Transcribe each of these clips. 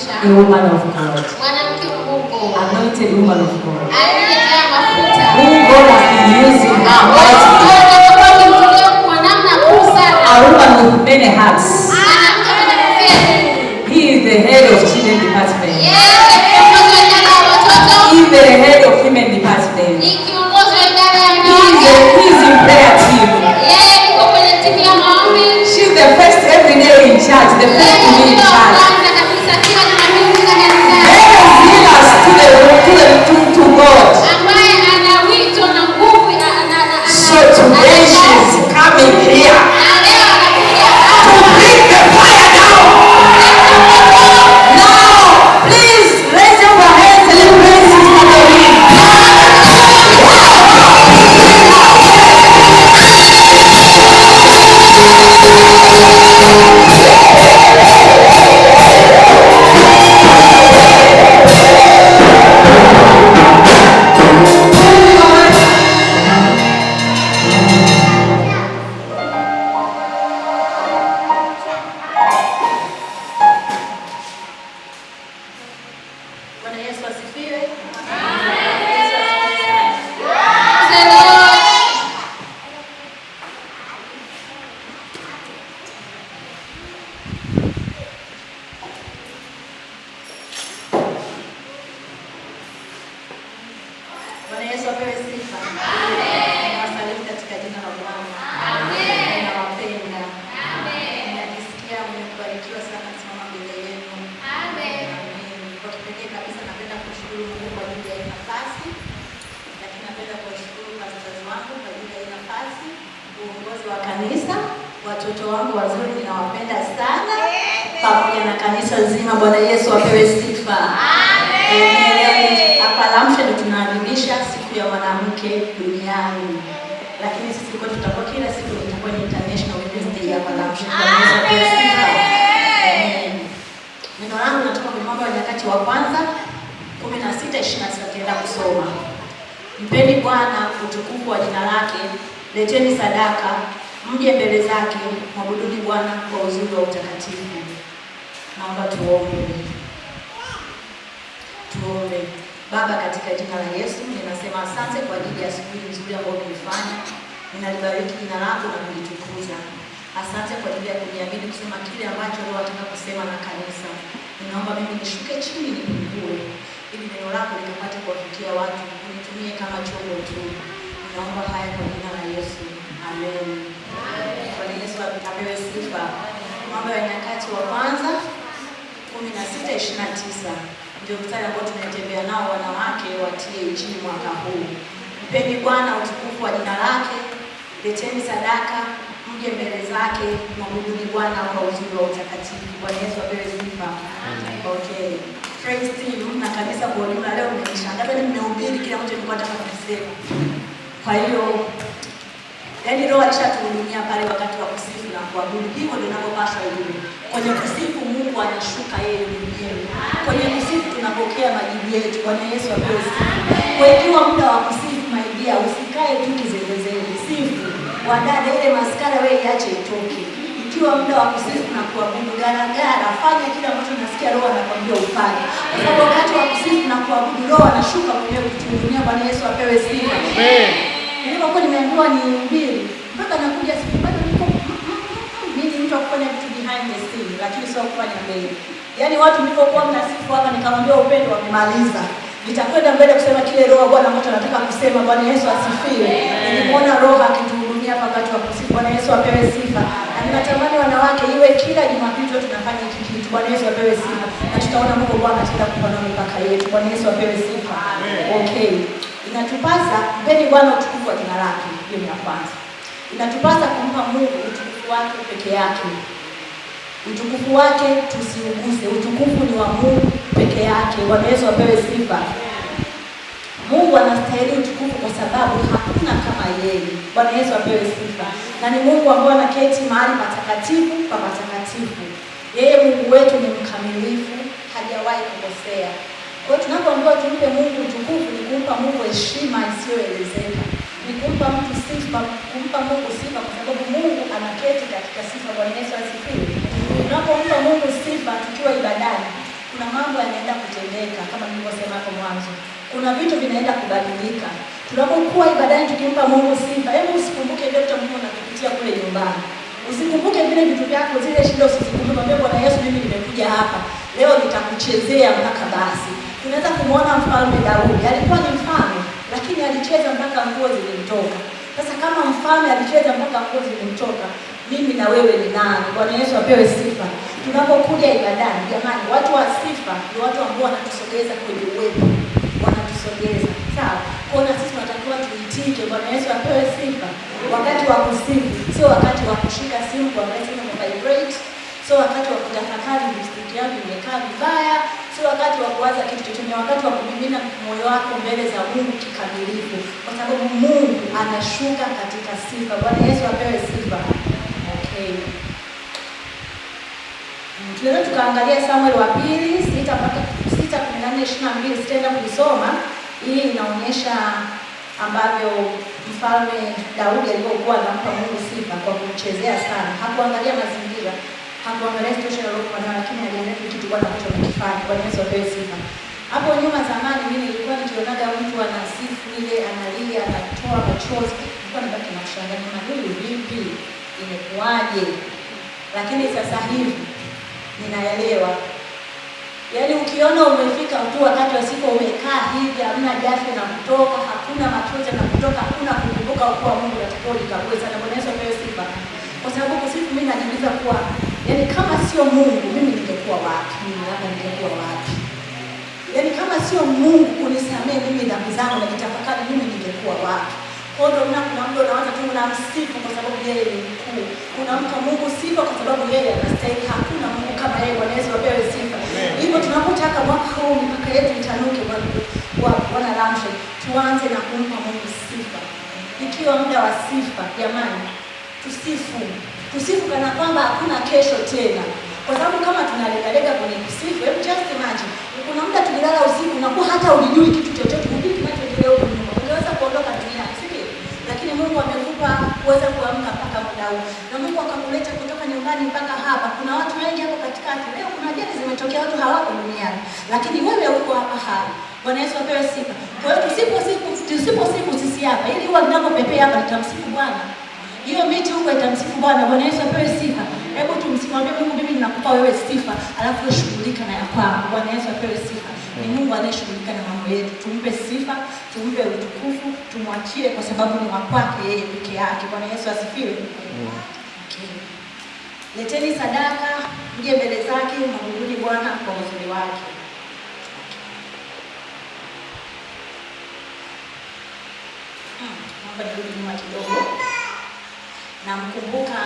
a woman of God, anointed woman of God, who God has been using her mightily, a woman with many hearts. He is the head of children department. He is the head of women department. He is in prayer team. She's the first every day in charge, the first to be in charge. To God. So today she's coming here to bring the fire down. Now, please raise your hands and praise Sister Doreen. Watoto wangu wazuri ninawapenda sana. Pamoja na kanisa nzima, Bwana Yesu apewe sifa. Amen. Hapa Lamsha tunaadhimisha siku ya mwanamke duniani. Lakini sisi kwa tutakuwa kila siku itakuwa ni International Women's Day hapa Lamsha. Bwana Yesu apewe sifa. Amen. Neno langu natoka kwa Mambo ya Nyakati wa kwanza 16:29 tutaenda kusoma. Mpeni Bwana utukufu wa jina lake, leteni sadaka, mje mbele zake, mwabuduni Bwana kwa uzuri wa utakatifu. Naomba tuombe. Tuombe. Baba, katika jina la Yesu ninasema asante kwa ajili ya siku nzuri ambayo umeifanya. Ninalibariki jina lako na kulitukuza. Asante kwa ajili ya kuniamini kusema kile ambacho Roho anataka kusema na kanisa. Ninaomba mimi nishuke chini nipungue ili neno lako likapate kuwafikia watu. Unitumie kama chombo tu. Ninaomba haya kwa jina la Yesu. Amen. Bwana Yesu apewe sifa. Mambo ya Nyakati wa kwanza 16:29 ndio mstari ambao tunatembea nao wanawake wa TAG mwaka huu. Mpeni Bwana utukufu wa jina lake, leteni sadaka, mje mbele zake, mwabuduni Bwana kwa uzuri wa utakatifu. Bwana Yesu apewe sifa. Okay. Praise team na kanisa kwa ujumla leo mmenishangaza, nimehubiri kila mtu alikuwa anataka kusema. Kwa hiyo yaani Roho alishatuhudumia pale wakati wa kusifu na kuabudu. Hivyo ndio ninapopaswa iwe. Kwenye kusifu Mungu anashuka yeye mwenyewe. Kwenye kusifu tunapokea majibu yetu. Bwana Yesu apewe sifa. Kwa hiyo muda wa kusifu maidia, usikae tu kizelezele. Sifu. Wadada ile maskara wewe iache itoke. Ikiwa muda wa kusifu na kuabudu, garagara, fanya kile ambacho unasikia Roho anakuambia ufanye. Kwa sababu wakati wa kusifu na kuabudu Roho anashuka mwenyewe kutuhudumia. Bwana Yesu apewe sifa. Amen. Nilipokuwa nimeambiwa ni mbili mpaka nakuja siku bado niko mimi mtu akufanya vitu behind the scene lakini sio kufanya mbele. Yaani watu nilipokuwa mnasifu hapa nikamwambia upendo wamemaliza. Nitakwenda mbele kusema kile Roho Bwana ambacho anataka kusema. Bwana Yesu asifiwe. Nilimuona Roho akituhudumia hapa wakati wa kusifu. Bwana Yesu apewe sifa. Na ninatamani wanawake iwe kila Jumapili tunafanya hiki kitu. Bwana Yesu apewe sifa. Na tutaona Mungu Bwana atenda kupanua mipaka yetu. Bwana Yesu apewe sifa. Okay. Inatupasa mpeni Bwana utukufu wa jina lake. Hiyo ni ya kwanza. Inatupasa kumpa Mungu utukufu wake peke yake. Utukufu wake tusiuguse. Utukufu ni wa Mungu peke yake. Bwana Yesu apewe sifa. Mungu anastahili utukufu kwa sababu hakuna kama yeye. Bwana Yesu apewe sifa. Na ni Mungu ambaye anaketi mahali patakatifu pa patakatifu. Yeye Mungu wetu ni mkamilifu, hajawahi kukosea. Kwa hiyo tunapoambiwa tumpe Mungu utukufu ni kumpa Mungu heshima isiyoelezeka. Ni kumpa mtu sifa, kumpa Mungu sifa kwa sababu Mungu anaketi katika sifa. Bwana Yesu asifiwe. Tunapompa Mungu sifa tukiwa ibadani, kuna mambo yanaenda kutendeka kama nilivyosema hapo mwanzo. Kuna vitu vinaenda kubadilika. Tunapokuwa ibadani tukimpa Mungu sifa, hebu usikumbuke vile vitu ambavyo unapitia kule nyumbani. Usikumbuke vile vitu vyako, zile shida usizikumbuke. Mwambie Bwana Yesu, mimi nimekuja hapa. Leo nitakuchezea mpaka basi. Tunaweza kumuona mfalme Daudi. Alikuwa ni mfalme, lakini alicheza mpaka nguo zilimtoka. Sasa kama mfalme alicheza mpaka nguo zilimtoka, mimi na wewe ni nani? Bwana Yesu apewe sifa. Tunapokuja ibadani, jamani, watu wa sifa ni watu ambao wanatusogeza kwenye uwepo. Wanatusogeza. Sawa? Kwa hiyo sisi tunatakiwa tuitike. Bwana Yesu apewe sifa. Wakati wa kusifu, sio wakati wa kushika simu kwa simu na vibrate, sio wakati wa kutafakari mistake yako imekaa vibaya, sio wakati wa kuwaza kitu chochote, ni wakati wa kumimina moyo wako mbele za Mungu kikamilifu, kwa sababu Mungu anashuka katika sifa. Bwana Yesu apewe sifa. Okay. Tunaweza tukaangalia Samuel wa pili 6:14-22. Sitaenda kuisoma. Hii inaonyesha ambavyo mfalme Daudi alivyokuwa anampa Mungu sifa kwa kumchezea sana. Hakuangalia mazingira, hakuangalia situation aliyokuwa nayo, lakini aliangalia kitu Bwana anachokifanya. Bwana Yesu apewe sifa. Hapo nyuma zamani mimi nilikuwa nikionaga mtu anasifu ile analia, anatoa machozi, nilikuwa nabaki na kushangaa, na huyu vipi? Imekuaje? Lakini sasa hivi ninaelewa. Yaani ukiona umefika tu wakati wa siku umekaa hivi, hamna jasho na kutoka, hakuna machozi na kutoka, hakuna kukumbuka kwa Mungu, atakuwa likague sana. Bwana Yesu apewe sifa. Kwa sababu kusifu, mimi najiuliza kuwa yaani kama sio Mungu mimi ningekuwa wapi? Mimi labda ningekuwa wapi? Yaani kama sio Mungu kunisamehe mimi dhambi zangu na nitafakari, mimi ningekuwa wapi? Kwa hiyo kuna mtu anaanza tu kumsifu kwa sababu yeye ni mkuu. Unampa Mungu sifa kwa sababu yeye anastahili. Hakuna Mungu kama yeye. Bwana Yesu apewe sifa. Hivyo tunapotaka mwaka huu mipaka yetu itanuke Bwana Ramsey, tuanze na kumpa Mungu sifa. Ikiwa muda wa sifa, jamani, tusifu. Tusifu kana kwamba hakuna kesho tena. Kwa sababu kama tunalegalega kwenye kusifu, hebu just imagine, kuna muda tulilala usiku na kwa hata ulijui kitu chochote, hujui kinachoendelea huko nyuma. Ungeweza kuondoka duniani, si ndio? Lakini Mungu amekupa kuweza kuamka mpaka muda huu. Na Mungu akakuleta kutoka nyumbani mpaka hapa. Kuna watu wengi hapo katikati. Leo kuna ajali zimetokea, watu hawako duniani. Lakini wewe uko hapa hai. Bwana Yesu apewe sifa. Kwa hiyo tusiposifu sisi hapa, ili huwa ninapopepea hapa nitamsifu Bwana. Hiyo miti huko itamsifu Bwana. Bwana Yesu apewe sifa. Hebu tumsimamie Mungu, mimi ninakupa wewe sifa, alafu ushughulika na yako. Bwana Yesu apewe sifa. Ni Mungu anayeshughulika na mambo yetu. Tumpe sifa, tumpe utukufu, tumwachie kwa sababu ni wa kwake yeye peke yake. Bwana Yesu asifiwe. Okay. Leteni sadaka, mje mbele zake, mwabudu Bwana kwa uzuri wake. Naomba nirudi nyuma kidogo. Namkumbuka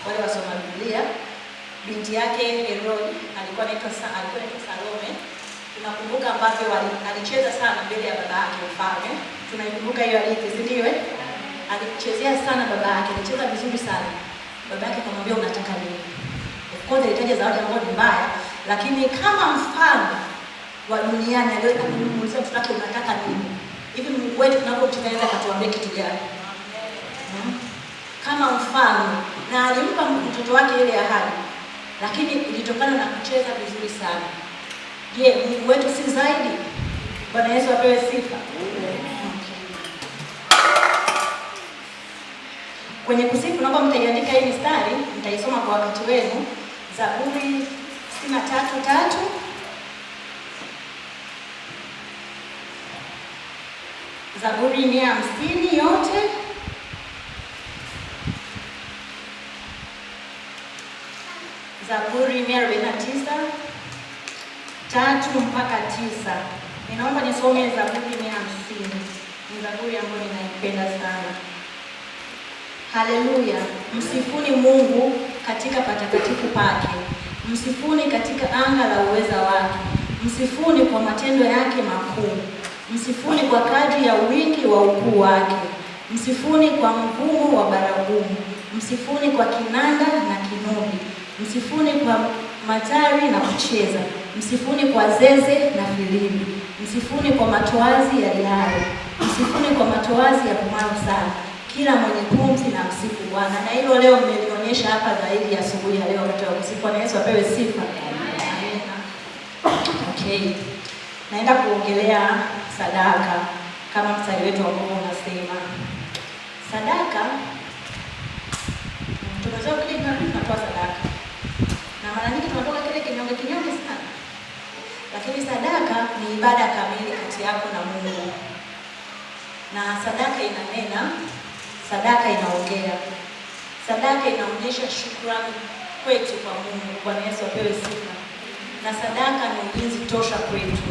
wale wasoma Biblia, binti yake Herod alikuwa anaitwa Salome. Tunakumbuka ambavyo alicheza sana mbele ya baba yake mfalme. Tunaikumbuka hiyo hadithi, si ndio? Alichezea sana baba yake, alicheza vizuri sana. Baba yake akamwambia unataka nini? Of course alitaja zawadi ambayo ni mbaya, lakini kama mfalme wa duniani aliweza kumuuliza mtoto wake unataka nini? Hivi Mungu wetu tunapomchezea akatuambia kitu gani? Kama mfalme, na alimpa mtoto wake ile ahadi, lakini ilitokana na kucheza vizuri sana. Je, Mungu wetu si zaidi? Bwana Yesu apewe sifa. Kwenye kusifu naomba mtaiandika hii mistari, mtaisoma kwa wakati wenu. Zaburi 63:3, Zaburi 150 yote, Zaburi 149:3-9. Ninaomba nisome Zaburi 150. Ni zaburi ambayo ninaipenda sana. Haleluya! Msifuni Mungu katika patakatifu pake. Msifuni katika anga la uweza wake. Msifuni kwa matendo yake makuu. Msifuni kwa kadri ya wingi wa ukuu wake. Msifuni kwa mvumo wa baragumu. Msifuni kwa kinanda na kinubi. Msifuni kwa matari na kucheza. Msifuni kwa zeze na filimbi. Msifuni kwa matoazi ya lyare. Msifuni kwa matoazi ya pumaru sana. Kila mwenye pumzi na msifu Bwana. Na hilo leo mmelionyesha hapa zaidi asubuhi ya leo wakati wa kusifu. Bwana Yesu apewe sifa. Amina. Okay. Naenda kuongelea sadaka kama mstari wetu ambao unasema. Sadaka tunazoea kile tunatoa sadaka. Na mara nyingi tunatoka kile kinyonge sana. Lakini sadaka ni ibada kamili kati yako na Mungu. Na sadaka inanena, sadaka inaongea. Sadaka inaonyesha shukrani kwetu kwa Mungu. Bwana Yesu apewe sifa. Na sadaka ni ulinzi tosha kwetu.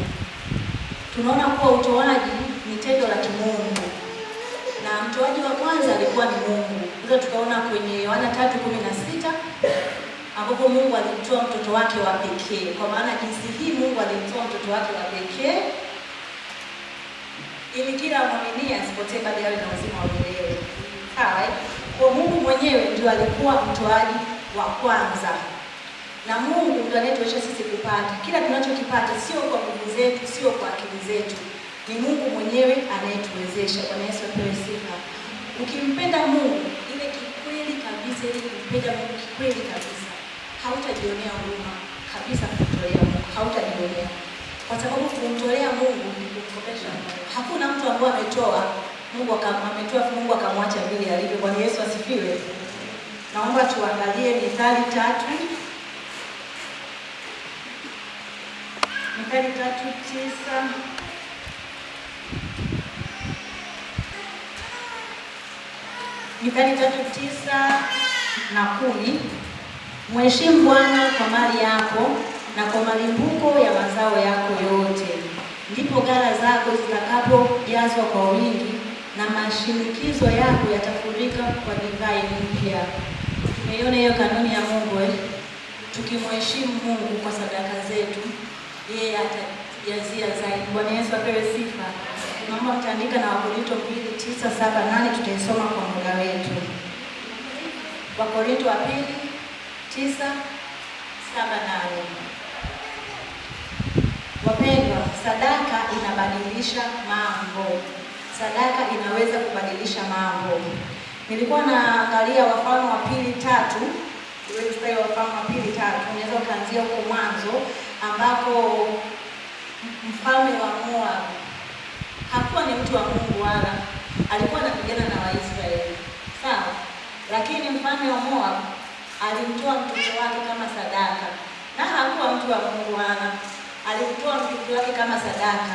Tunaona kuwa utoaji ni tendo la kimungu. Na mtoaji wa kwanza alikuwa ni Mungu. Hizo tukaona kwenye Yohana 3:16 ambapo Mungu alimtoa mtoto wake wa pekee. Kwa maana jinsi hii Mungu alimtoa mtoto wake wa pekee ili kila mwamini asipotee bali awe na uzima wa milele. Sawa? Kwa Mungu mwenyewe ndio alikuwa mtoaji wa kwanza. Na Mungu ndiye anayetuwezesha sisi kupata. Kila tunachokipata sio kwa nguvu zetu, sio kwa akili zetu. Ni Mungu mwenyewe anayetuwezesha. Bwana Yesu apewe sifa. Ukimpenda Mungu ile kikweli kabisa, ile kumpenda Mungu kikweli kabisa, hautajionea huruma kabisa kumtolea Mungu. Hautajionea. Kwa sababu kumtolea Mungu ni kumkopesha Mungu. Hakuna mtu ambaye ametoa Mungu akamwacha vile alivyo. Bwana Yesu asifiwe. Naomba tuangalie Mithali 3. Mithali 3:9. Mithali 3:9 na 10. Mheshimu Bwana kwa mali yako na kwa malimbuko ya mazao yako yote. Ndipo ghala zako zitakapojazwa kwa wingi na mashinikizo yako yatafurika kwa divai mpya. Tumeiona hiyo kanuni ya Mungu Tukimheshimu Mungu kwa sadaka zetu, yeye atajazia zaidi. Bwana Yesu apewe sifa. Naomba mtaandika na Wakorintho 2:9-7-8 tutaisoma kwa muda wetu. Wakorintho 2:9-7-8. Wapendwa, sadaka inabadilisha mambo. Sadaka inaweza kubadilisha mambo. Nilikuwa naangalia Wafalme wa 2:3. Wewe mstari wa Wafalme wa 2:3. Unaweza kuanzia huko mwanzo ambapo mfalme wa Moab hakuwa ni mtu wa Mungu wala alikuwa anapigana na Waisraeli. Sawa? Lakini mfalme wa Moab alimtoa mtoto wake kama sadaka. Na hakuwa mtu wa Mungu wala alimtoa mtoto wake kama sadaka.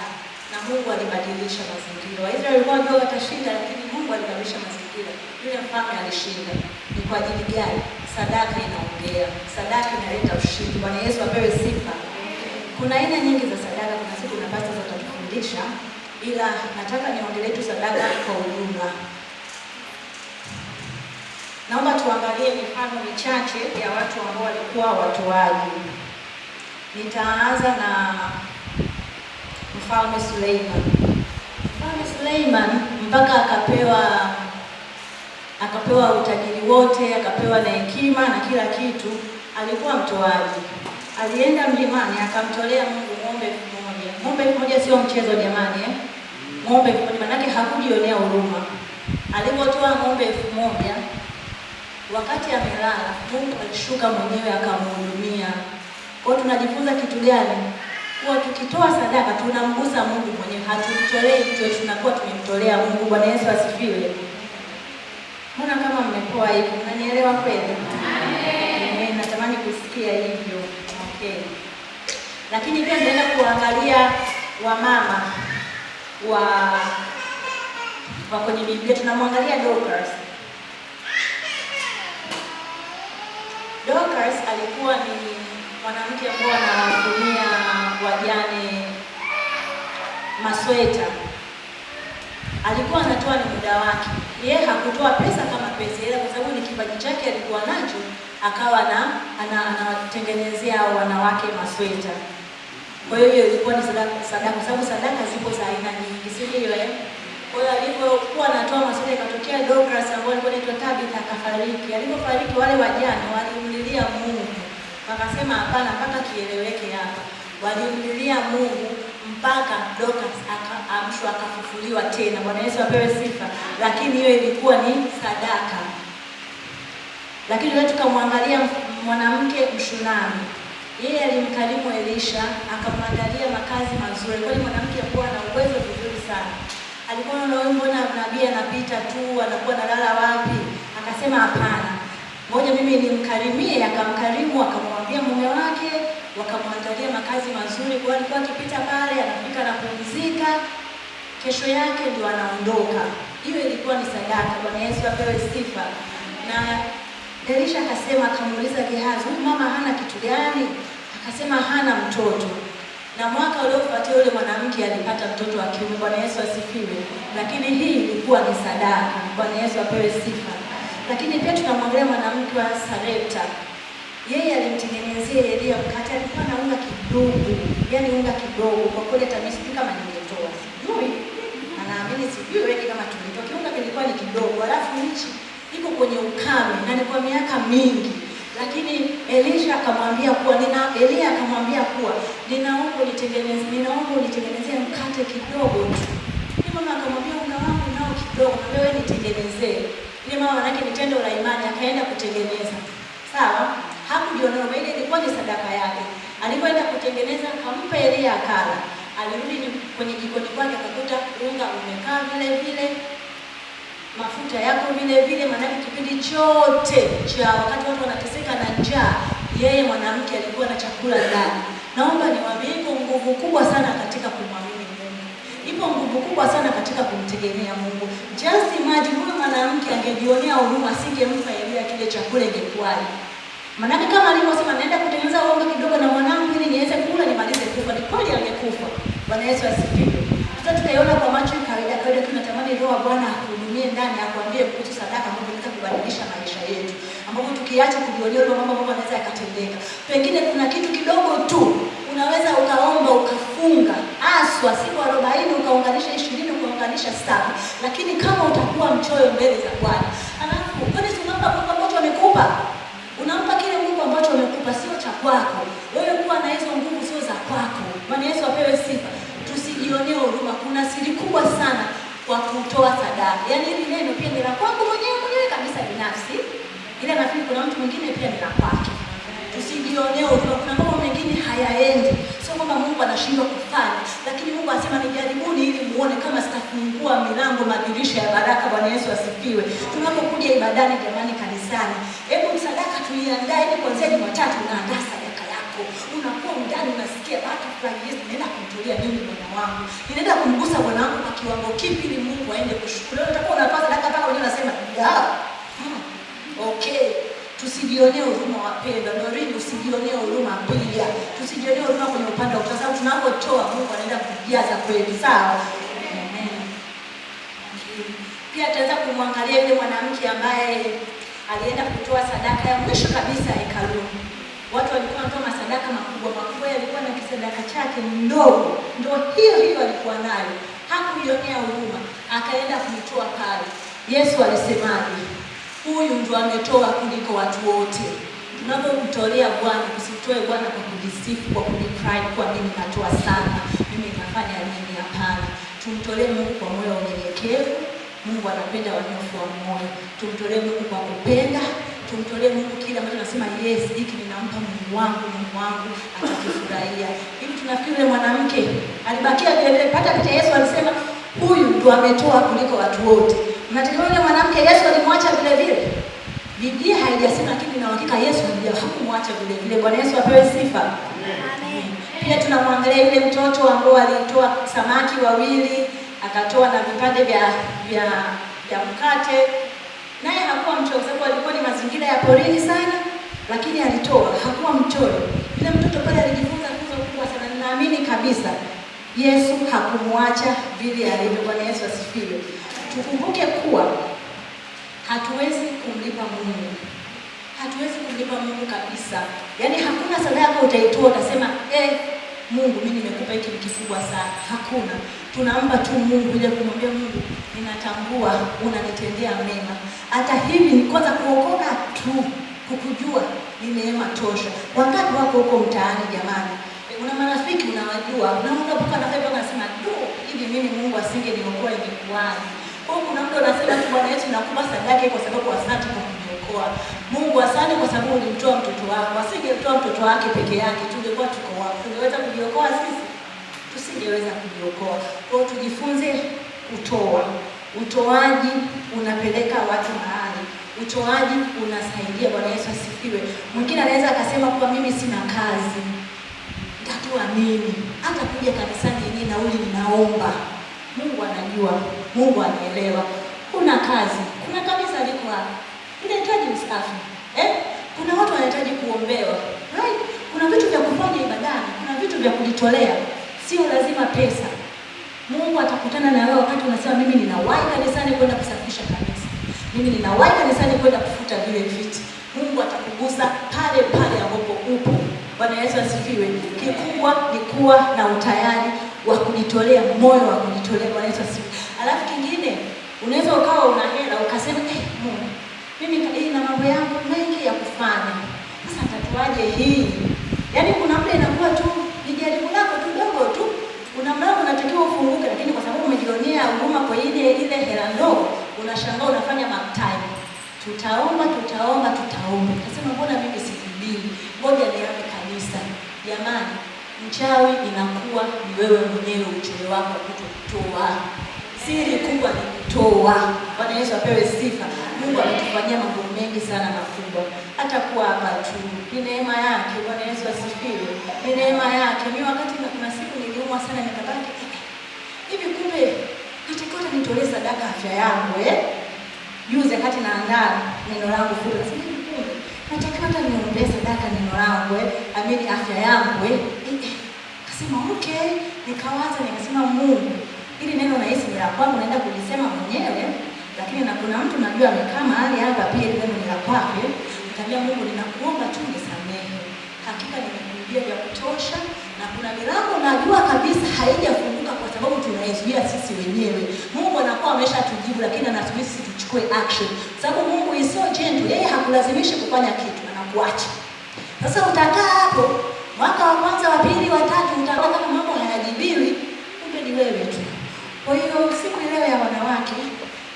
Na Mungu alibadilisha mazingira. Waisraeli walikuwa wanajua watashinda, lakini Mungu alibadilisha mazingira. Yule mfalme alishinda. Ni kwa ajili gani? Sadaka inaongea. Sadaka inaleta ushindi. Bwana Yesu apewe sifa. Kuna aina nyingi za sadaka, kuna siku na pasta zitatufundisha, ila nataka niongelee tu sadaka kwa ujumla. Naomba tuangalie mifano michache ya watu ambao walikuwa watoaji. Nitaanza na Mfalme Suleiman. Mfalme Suleiman mpaka akapewa utajiri wote, akapewa na hekima na kila kitu, alikuwa mtoaji. Alienda mlimani akamtolea Mungu ng'ombe 1000. Ng'ombe 1000 sio mchezo jamani Ng'ombe 1000 manake hakujionea huruma. Alipotoa ng'ombe 1000, wakati amelala, Mungu alishuka mwenyewe akamhudumia. Kwa hiyo tunajifunza kitu gani? Kwa tukitoa sadaka tunamgusa Mungu mwenyewe, hatumtolei mtu, tunakuwa tumemtolea Mungu. Bwana Yesu asifiwe. Mbona kama mmepoa hivi? Unanielewa kweli? Amen. Natamani kusikia hivyo. Okay. Lakini pia nitaenda kuangalia wamama wa kwenye Biblia. Tunamwangalia Dorcas. Dorcas alikuwa ni mwanamke ambaye anawafunia wajane masweta. Alikuwa anatoa ni muda wake. Yeye hakutoa pesa kama pesa, ila kwa sababu ni kipaji chake alikuwa nacho, akawa anawatengenezea wanawake masweta. Kwa hiyo ilikuwa ni sadaka, kwa sababu sadaka zipo za aina nyingi, si ndio Kwa hiyo alipokuwa anatoa masweta, ikatokea Dorcas ambaye alikuwa anaitwa Tabitha akafariki. Alipofariki wale wajane walimlilia Mungu. Wakasema hapana, mpaka kieleweke hapa. Walimlilia Mungu mpaka Dorcas akaamshwa akafufuliwa tena. Bwana Yesu apewe sifa. Lakini hiyo ilikuwa ni sadaka. Lakini leo tukamwangalia mwanamke Mshunami. Yeye alimkarimu Elisha, akamwandalia makazi mazuri. Kwani mwanamke alikuwa na uwezo vizuri sana. Alikuwa anaona mbona nabii anapita tu, anakuwa analala wapi? Akasema hapana, ngoja mimi nimkarimie. Akamkarimu, akamwambia mume wake, wakamwandalia makazi mazuri. Kwa alikuwa akipita pale, anafika na kupumzika, kesho yake ndio anaondoka. Hiyo ilikuwa ni sadaka. Bwana Yesu apewe sifa. Na Elisha akasema, akamuuliza Gehazi, huyu mama hana kitu gani? Akasema hana mtoto. Na mwaka uliofuatia yule mwanamke alipata mtoto wa kiume. Bwana Yesu asifiwe. Lakini hii ilikuwa ni sadaka. Bwana Yesu apewe sifa. Lakini pia tunamwangalia mwanamke wa Sarepta. Yeye alimtengenezea Elia mkate, alikuwa na unga kidogo. Yaani unga kidogo. Kwa kweli tamisikia kama ningetoa. Sijui. Anaamini sijui wewe kama tulitoa. Kiunga kilikuwa ni kidogo. Alafu nchi iko kwenye ukame na ni kwa miaka mingi. Lakini Elisha akamwambia kuwa Elia akamwambia kuwa ninaomba unitengenezee mkate kidogo tu. Ni mama akamwambia unga wangu nao kidogo, na wewe nitengenezee. Ni mama yake ni tendo la imani, akaenda kutengeneza. Sawa? Hakujionea ile ilikuwa ni sadaka yake. Alipoenda kutengeneza akampa Elia akala. Alirudi kwenye jikoni kwake akakuta unga umekaa vile vile, mafuta yako vile vile. Maana kipindi chote cha wakati watu wanateseka na njaa, yeye mwanamke alikuwa na chakula ndani. Naomba niwaambie, iko nguvu kubwa sana katika kumwamini Mungu. Ipo nguvu kubwa sana katika kumtegemea Mungu. Just imagine huyu mwanamke angejionea huruma, asingempa Elia kile chakula, ingekuwaje? Maana kama alivyosema naenda kutengeneza unga kidogo na mwanangu ili niweze kula nimalize kufa, ni kweli angekufa. Bwana Yesu asifiwe. Sasa tutaiona kwa macho ya kawaida tunatamani roho wa Bwana akuhudumie ndani, akwambie kuhusu sadaka ambayo inaweza kubadilisha maisha yetu. Ambapo tukiacha kujionea roho mambo yanaweza yakatendeka. Pengine kuna kitu kidogo tu unaweza ukaomba ukafunga aswa siku 40 ukaunganisha 20 ukaunganisha 7, lakini kama utakuwa mchoyo mbele za Bwana, alafu kwani unampa Mungu ambacho amekupa? Unampa kile Mungu ambacho amekupa, sio cha kwako. Wewe kuwa na hizo nguvu sio za kwako. Bwana Yesu apewe sifa. Tusijionee huruma. Kuna siri kubwa sana kwa kutoa sadaka. Yaani hili neno pia ni la kwangu mwenyewe kabisa binafsi. Ila nafikiri kuna mtu mwingine pia ni la kwake. Tusijionee huruma. Kuna mambo mengine hayaendi. Sio kwamba Mungu anashindwa kufanya, lakini Mungu anasema nijaribuni ili muone kama sitafungua milango madirisha ya baraka. Bwana Yesu asifiwe. Tunapokuja ibadani jamani, kanisani, hebu sadaka tuiandae ili kuanzia Jumatatu unaandaa sadaka yako. Unakuwa ndani unasikia watu fulani, Yesu ninaenda kumtolea nini Bwana wangu? Ninaenda kumgusa Bwana wangu kwa kiwango kipi ili Mungu aende kushukuru. Leo utakuwa unatoa sadaka mpaka wewe unasema, okay. Tusijionee huruma wapendwa. Ndio usijionee huruma pia. Tusijionee huruma kwenye upande wa sababu tunapotoa Mungu anaenda kujaza kweli. Sawa? Amen. Pia tutaweza kumwangalia yule mwanamke ambaye alienda kutoa sadaka ya mwisho kabisa hekaluni. Watu walikuwa wanatoa masadaka makubwa, alikuwa na kisadaka chake ndogo. Ndio hiyo alikuwa nayo. Hakujionea huruma, akaenda kuitoa pale. Yesu alisemaje? Huyu ndio ametoa kuliko watu wote. Tunapomtolea Bwana, usitoe Bwana kwa kujisifu, kwa kujipride, kwa mimi natoa sana, mimi nafanya nini. Hapana. Tumtolee Mungu kwa moyo unyenyekevu. Mungu anapenda wanyofu wa moyo. Tumtolee Mungu kwa kupenda. Tumtolee Mungu kile ambacho tunasema yes, hiki ninampa Mungu wangu atakifurahia. Hivi tunafikiri yule mwanamke alibakia vile pata picha. Yesu alisema huyu ndio ametoa kuliko watu wote. Mnategemea yule mwanamke Yesu alimwacha vile vile? Biblia haijasema, lakini na hakika Yesu hakumwacha vile vile. Bwana Yesu apewe sifa. Amen. Pia tunamwangalia yule mtoto ambaye alitoa samaki 2, akatoa na vipande vya mkate. Naye hakuwa mchoyo, sababu alikuwa ni mazingira ya porini sana, lakini alitoa, hakuwa mchoyo. Yule mtoto pale alijifunza funzo kubwa sana. Ninaamini kabisa Yesu hakumwacha vile alivyo. Bwana Yesu asifiwe. Tukumbuke kuwa hatuwezi kumlipa Mungu. Hatuwezi kumlipa Mungu kabisa. Yaani hakuna sadaka utaitoa utasema, Mungu mimi nimekupa hiki kikubwa sana. Hakuna. Tunampa tu Mungu ile kumwambia Mungu, ninatambua unanitendea mema. Hata hivi ni kwanza kuokoka tu, kukujua ni neema tosha. Wakati wako huko mtaani jamani, una marafiki unawajua, unaona buka na feva unasema, hivi mimi Mungu asingeniokoa ingekuwaje? Kwa kuna mtu anasema Bwana Yesu nakupa sadaka kwa sababu asante kwa kuniokoa. kuniokoa. Mungu asante kwa sababu ulimtoa mtoto wako. Asingemtoa mtoto wake peke yake, tungekuwa tuko wapi? Tungeweza kujiokoa sisi? Tusingeweza kujiokoa. Kwa hiyo tujifunze kutoa. Utoaji unapeleka watu mahali. Utoaji unasaidia. Bwana Yesu asifiwe. Mwingine anaweza akasema kwa mimi sina kazi, nitatoa nini? Hata kuja kanisani yenyewe nauli ninaomba. Mungu anajua, Mungu anaelewa. Kuna kazi, kuna kanisa liko hapa, inahitaji usafi. Kuna watu wanahitaji kuombewa. Right? Kuna vitu vya kufanya ibadani, kuna vitu vya kujitolea. Sio lazima pesa. Mungu atakutana na wewe wakati unasema mimi ninawahi kanisani kwenda kusafisha kanisa. Mimi ninawahi kanisani kwenda kufuta vile viti. Mungu atakugusa pale pale ambapo upo. Bwana Yesu asifiwe. Kikubwa ni kuwa na utayari wa kujitolea, moyo wa kujitolea. Bwana Yesu asifiwe. Alafu kingine, unaweza ukawa una hela ukasema Mungu, mimi na mambo yangu mengi ya kufanya. Sasa nitatoaje hii? Yaani kuna muda inakuwa tu ni jaribu lako tu dogo tu. Kuna mlango unatakiwa ufunguke, lakini kwa sababu umejionea huruma kwa ile hela ndogo, unashangaa unafanya maktai. Tutaomba. Nasema mbona mimi sikubii? Ngoja niame kanisa. Jamani, mchawi inakuwa ni wewe mwenyewe, uchoyo wako kutoa. Siri kubwa ni kutoa. Bwana Yesu apewe sifa. Mungu ametufanyia mambo mengi sana makubwa. Hata kuwa hapa tu ni neema yake. Bwana Yesu asifiwe. Ni neema yake. Mimi wakati kuna siku niliumwa sana nikabaki hivi, kumbe natakiwa nitolee sadaka afya yangu. Juzi wakati naandaa neno langu full, natakiwa hata niombee sadaka neno langu, amini afya yangu. Kasema okay, nikawaza nikasema Mungu, ili neno nahisi ni la kwangu, naenda kulisema mwenyewe, lakini na kuna mtu najua amekaa mahali hapa pia ile neno ni la kwake. Nikamwambia Mungu, ninakuomba tu nisamehe. Hakika nimekurudia vya kutosha, na kuna milango najua kabisa haijafunguka kwa sababu tunaizuia sisi wenyewe. Mungu anakuwa ameshatujibu, lakini anasubiri sisi tuchukue action. Sababu Mungu is so gentle, yeye hakulazimishi kufanya kitu, anakuacha. Sasa utakaa hapo mwaka wa kwanza, wa pili, wa tatu, utaona kama mambo hayajibiwi, kumbe ni wewe tu. Kwa hiyo siku leo ya wanawake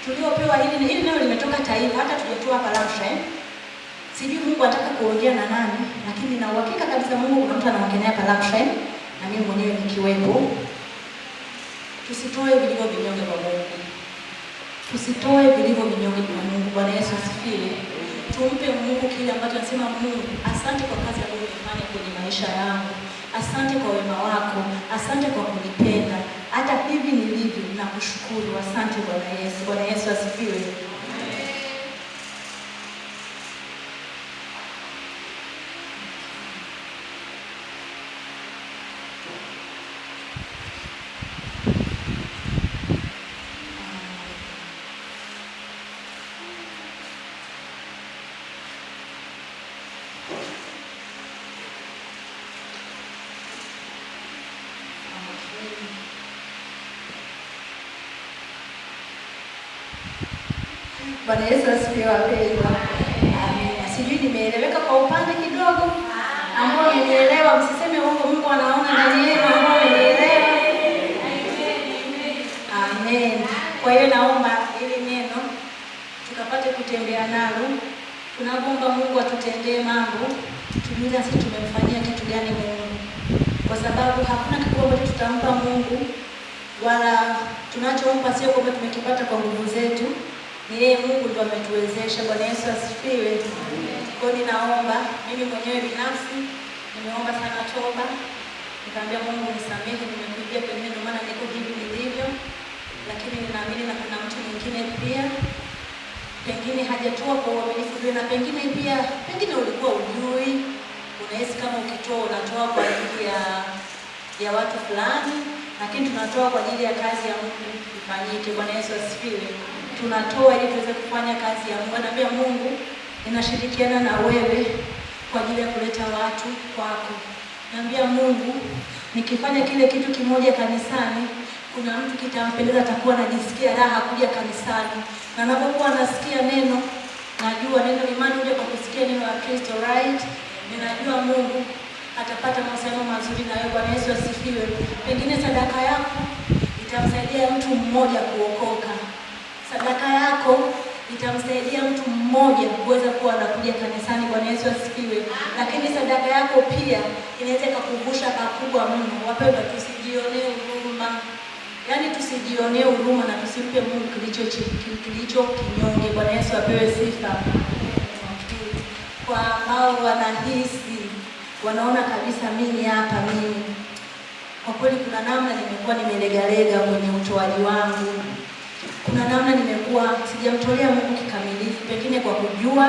tuliopewa hili neno limetoka taifa, hata tujatoa hapa Lamsha. Sijui Mungu anataka kuongea na nani, lakini na uhakika kabisa Mungu kuna mtu anaongelea hapa Lamsha, na mimi mwenyewe nikiwepo. Tusitoe vilivyo vinyonge kwa Mungu. Tusitoe vilivyo vinyonge kwa Mungu. Bwana Yesu asifiwe. Tumpe Mungu kile ambacho anasema Mungu, asante kwa kazi ambayo umefanya kwenye maisha yangu. Asante kwa wema wako. Asante kwa kunipenda. Hata hivi nilivyo nakushukuru. Asante Bwana Yesu. Bwana Yesu asifiwe. Bwana Yesu asifiwe wapendwa. Amina. Sijui nimeeleweka kwa upande kidogo. Ambao nimeelewa, msiseme Mungu anaona ndani yenu, ambao nimeelewa. Amen. Kwa hiyo naomba ili neno tukapate kutembea nalo. Tunaomba Mungu atutendee mambo. Tujue sisi tumemfanyia kitu gani Mungu. Kwa sababu hakuna kitu ambacho tutampa Mungu, wala tunachompa sio kwamba tumekipata kwa nguvu zetu. Ni yeye Mungu ndiye ametuwezesha. Bwana Yesu asifiwe. Kwa hiyo ninaomba mimi mwenyewe binafsi, nimeomba sana toba. Nikamwambia Mungu nisamehe, nimekuja pengine ndio maana niko hivi nilivyo. Lakini ninaamini na kuna mtu mwingine pia pengine hajatoa kwa uaminifu, na pengine ulikuwa ujui, unahisi kama ukitoa unatoa kwa ajili ya watu fulani, lakini tunatoa kwa ajili ya kazi ya Mungu ifanyike. Bwana Yesu asifiwe. Tunatoa ili tuweze kufanya kazi ya Mungu. Naambia Mungu, ninashirikiana na wewe kwa ajili ya kuleta watu kwako. Naambia Mungu, nikifanya kile kitu kimoja kanisani, kuna mtu kitampendeza, atakuwa anajisikia raha kuja kanisani. Na anapokuwa anasikia neno, najua neno imani huja kwa kusikia neno la Kristo, right? Ninajua Mungu atapata mahusiano mazuri na wewe. Bwana Yesu asifiwe. Pengine sadaka yako itamsaidia mtu mmoja kuokoka. Sadaka yako itamsaidia mtu mmoja kuweza kuwa anakuja kanisani. Bwana Yesu asifiwe. Lakini sadaka yako pia inaweza kukuvusha pakubwa mno. Wapendwa, tusijionee huruma. Yaani tusijionee huruma na tusimpe Mungu kilicho kinyonge. Bwana Yesu apewe sifa. Kwa ambao wanahisi, wanaona kabisa mimi hapa kwa kweli kuna namna nimekuwa nimelegalega kwenye utoaji wangu. Kuna namna nimekuwa sijamtolea Mungu kikamilifu, pengine kwa kujua,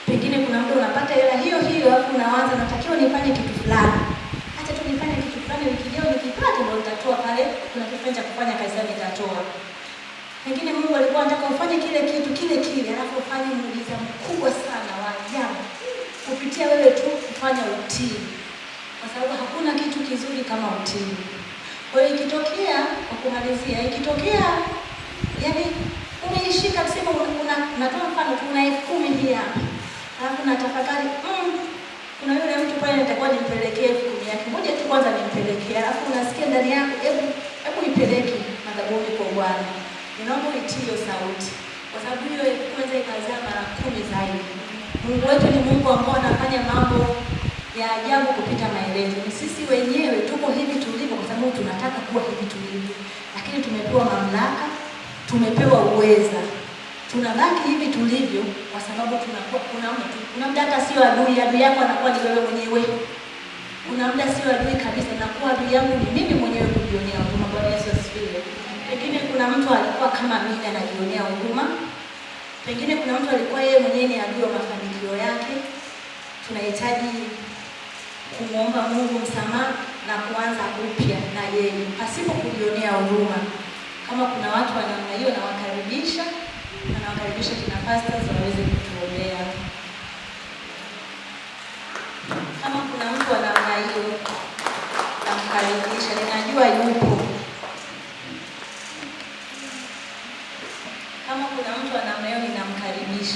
pengine kuna mtu unapata hela hiyo alafu unaanza natakiwa nifanye kitu fulani. Acha tu nifanye kitu fulani, wiki ijayo nikipata ndio nitatoa pale, kuna kitu cha kufanya kazi nitatoa. Pengine Mungu alikuwa anataka ufanye kile kitu kile alafu ufanye muujiza mkubwa sana wa ajabu kupitia wewe tu kufanya utii. Kwa sababu hakuna kitu kizuri kama utii. Kwa hiyo ikitokea, kwa kumalizia, yaani umeishika tuseme natoa mfano kuna 10,000 hii hapa. Alafu natafakari, kuna yule mtu pale nitakuwa nimpelekee 10,000 yake. Ngoja tu kwanza nimpelekee. Alafu unasikia ndani yako, hebu ipeleke madhabahuni kwa Bwana. Ninaomba uitie hiyo sauti. Kwa sababu hiyo kwanza ikazaa mara 10 zaidi. Mungu wetu ni Mungu ambaye anafanya mambo ya ajabu kupita maelezo. Ni sisi wenyewe tuko hivi tulivyo kwa sababu tunataka kuwa hivi tulivyo. Lakini tumepewa mamlaka, tumepewa uweza. Tunabaki hivi tulivyo kwa sababu tunakuwa kuna muda hata sio adui yako anakuwa ni wewe mwenyewe. Kuna muda sio adui kabisa, nakuwa adui yangu ni mimi mwenyewe kujionea huruma. Bwana Yesu asifiwe. Pengine kuna mtu alikuwa kama mimi anajionea huruma. Pengine kuna mtu alikuwa yeye mwenyewe ni adui wa mafanikio yake. Tunahitaji kumwomba Mungu msamaha na kuanza upya na yeye pasipo kujionea huruma. Kama kuna watu wa namna hiyo nawakaribisha kina pastors waweze kutuombea. Kama kuna mtu wa namna hiyo namkaribisha, ninajua yupo. Kama kuna mtu wa namna hiyo ninamkaribisha.